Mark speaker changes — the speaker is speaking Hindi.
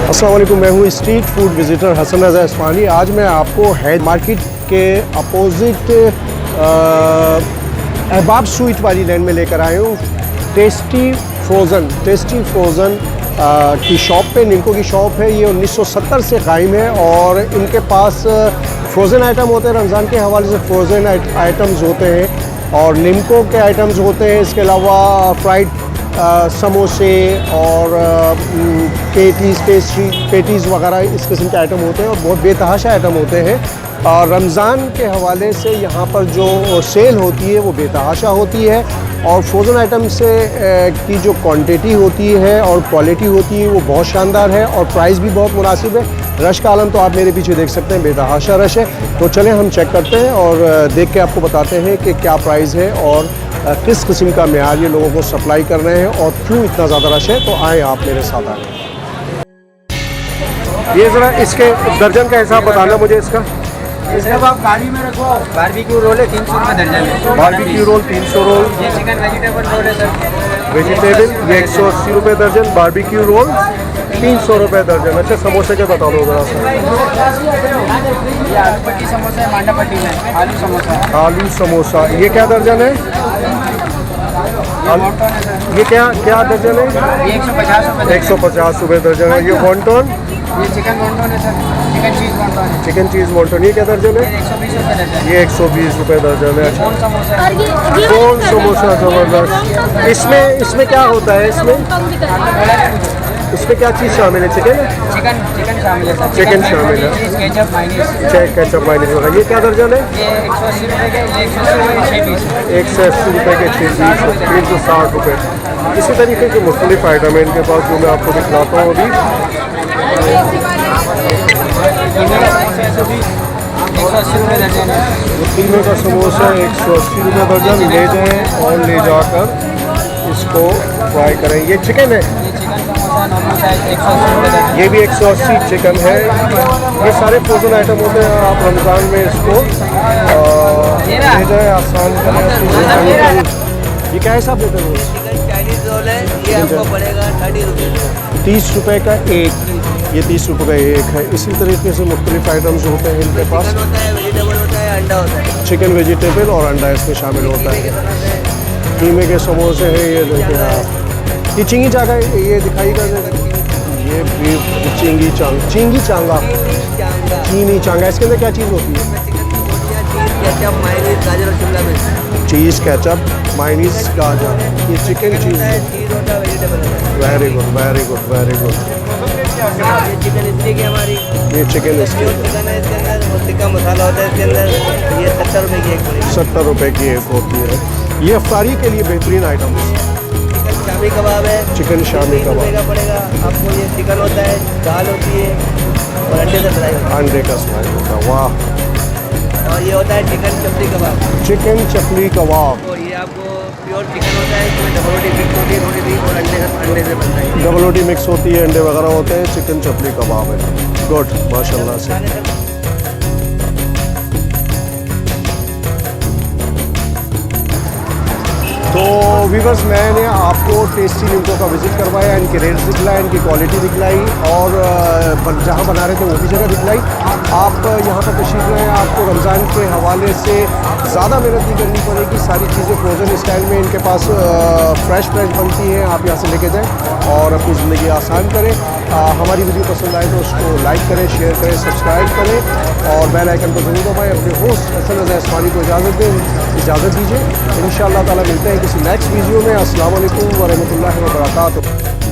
Speaker 1: अस्सलाम वालेकुम, मैं हूँ स्ट्रीट फूड विज़िटर हसन रज़ा इस्माइली। आज मैं आपको हैद मार्केट के अपोजिट अहबाब स्वीट वाली लाइन में लेकर आया हूँ। टेस्टी फ्रोज़न की शॉप पे, निम्को की शॉप है। ये 1970 से कायम है और इनके पास फ्रोज़न आइटम होते हैं। रमज़ान के हवाले से फ्रोज़न आइटम्स होते हैं और निम्को के आइटम्स होते हैं। इसके अलावा फ्राइड समोसे और पेटीज़ वगैरह इस किस्म के आइटम होते हैं और बहुत बेतहाशा आइटम होते हैं। और रमज़ान के हवाले से यहाँ पर जो सेल होती है वो बेतहाशा होती है और फ्रोज़न आइटम से की जो क्वांटिटी होती है और क्वालिटी होती है वो बहुत शानदार है और प्राइस भी बहुत मुनासिब है। रश का आलम तो आप मेरे पीछे देख सकते हैं, बेतहाशा रश है। तो चलें हम चेक करते हैं और देख के आपको बताते हैं कि क्या प्राइस है और किस किस्म का मेयार ये लोगों को सप्लाई कर रहे हैं और क्यों इतना ज़्यादा रश है। तो आए आप मेरे साथ आए। ये ज़रा इसके दर्जन का हिसाब बताना मुझे इसका।
Speaker 2: आप गाड़ी में रखो। बारबेक्यू रोल है 300 रुपये दर्जन है।
Speaker 1: Barbecue roll 300 roll.
Speaker 2: ये चिकन वेजिटेबल रोल है सर।
Speaker 1: वेजिटेबल ये 180 रुपये दर्जन। बारबेक्यू रोल 300 रुपये दर्जन। अच्छा समोसे के बता दो ज़रा सा।
Speaker 2: ये आलू पट्टी समोसा है, मांडा पट्टी में आलू समोसा।
Speaker 1: आलू समोसा ये क्या दर्जन है? ये क्या दर्जन है?
Speaker 2: ये 150 रुपये।
Speaker 1: 150 रुपये दर्जन है। ये वॉन्टन,
Speaker 2: ये चिकन वॉन्टन है सर। चिकन चीज़ वॉन्टन है।
Speaker 1: चिकन चीज़ वॉन्टन ये क्या दर्जन है?
Speaker 2: 120 रुपये दर्जन।
Speaker 1: ये 120 रुपये दर्जन है। अच्छा
Speaker 2: कौन समोसा?
Speaker 1: कौन समोसा ज़बरदस्त। इसमें क्या होता है? इसमें क्या चीज़ शामिल है?
Speaker 2: चिकन शामिल है सर।
Speaker 1: चिकन शामिल है।
Speaker 2: चीज़ केचप माइनीस।
Speaker 1: केचप माइनीस वगैरह। ये क्या दर्जन है?
Speaker 2: ये 180 रुपये के, ये 180 रुपये के 6 पीस।
Speaker 1: 180 रुपये के 6 पीस, 360 रुपये। इसी तरीके के मुख्तलिफ आइटम है इनके पास जो मैं आपको दिखलाता हूँ अभी।
Speaker 2: 180 रुपये दर्जन है।
Speaker 1: कीमे का समोसा 180 रुपये दर्जन। ले जाएँ और ले जाकर इसको फ्राई करें। ये चिकन है,
Speaker 2: ये चिकन समोसा नॉर्मल साइज 180 रुपये दर्जन।
Speaker 1: ये भी 180 चिकन है। ये सारे फ्रोजन आइटम होते हैं। आप रमज़ान में इसको ले जाए, आसान करें। ये क्या हिसाब देते हैं?
Speaker 3: चिकन चाइनीज रोल है, ये आपको पड़ेगा 30 रुपये।
Speaker 1: 30 रुपये का एक। ये 30 रुपये का एक है। इसी तरीके से मुख्तलिफ आइटम्स होते हैं इनके पास।
Speaker 3: चिकन होता है, वेजिटेबल होता है, अंडा होता है।
Speaker 1: चिकन वेजिटेबल और अंडा इसमें शामिल होता है। कीमे के समोसे हैं। ये देखिए आप, ये चिंगी चांगा ये दिखाइएगा। ये भी चिंगी चांगा चीनी चांगा। इसके अंदर क्या चीज़ होती है?
Speaker 3: केचप, मायोनीज, गाजर और शिमला मिर्च।
Speaker 1: चीज़ केचप मायोनीज गाजर। ये चिकन चीज़ है।
Speaker 3: चीज़ होता है, वेजिटेबल होता है।
Speaker 1: Very good very good very good.
Speaker 3: ये चिकन स्टिक है हमारी।
Speaker 1: ये चिकन इसके
Speaker 3: चिकन है, इसके अंदर और टिक्का मसाला होता है इसके अंदर। ये 70 रुपये की एक पड़ेगी।
Speaker 1: 70 रुपये की एक होती है। ये अफ्तारी के लिए बेहतरीन आइटम है।
Speaker 3: चिकन शामी कबाब है।
Speaker 1: चिकन शामी
Speaker 3: 30 रुपये
Speaker 1: कबाब।
Speaker 3: का पड़ेगा आपको। ये चिकन होता है, दाल होती है और अंडे से फ्राई होता
Speaker 1: अंडे का स्लाइस होता है। वाह।
Speaker 3: है। और ये होता है चिकन चपली कबाब।
Speaker 1: चिकन चपली कबाब।
Speaker 3: और ये आपको प्योर चिकन होता है, इसमें डबल रोटी मिक्स होती है, रोटी भी और अंडे से बनता है।
Speaker 1: डबल रोटी मिक्स होती है, अंडे वगैरह होते हैं। चिकन चपली कबाब है। गुड, माशाल्लाह से। तो वीवर्स, मैंने आपको टेस्टी निम्को का विज़िट करवाया, इनके रेट्स दिखलाए, इनकी क्वालिटी दिखलाई और जहाँ बना रहे थे वो भी जगह दिखलाई। आप यहाँ पर तशरीफ़ लाएँ। आपको रमज़ान के हवाले से ज़्यादा मेहनत नहीं करनी पड़ेगी। सारी चीज़ें फ्रोज़न स्टाइल में इनके पास फ्रेश बनती हैं। आप यहाँ से लेके जाएँ और अपनी ज़िंदगी आसान करें। हमारी वीडियो पसंद आए तो उसको लाइक करें, शेयर करें, सब्सक्राइब करें और बेल आइकन को ज़रूर दबाएँ। अपने होस्ट हसन रज़ा इस्माइली को इजाज़त दीजिए। इंशाअल्लाह ताला मिलते हैं किसी नेक्स्ट वीडियो में। अस्सलाम वालेकुम व रहमतुल्लाहि व बरकातुहू।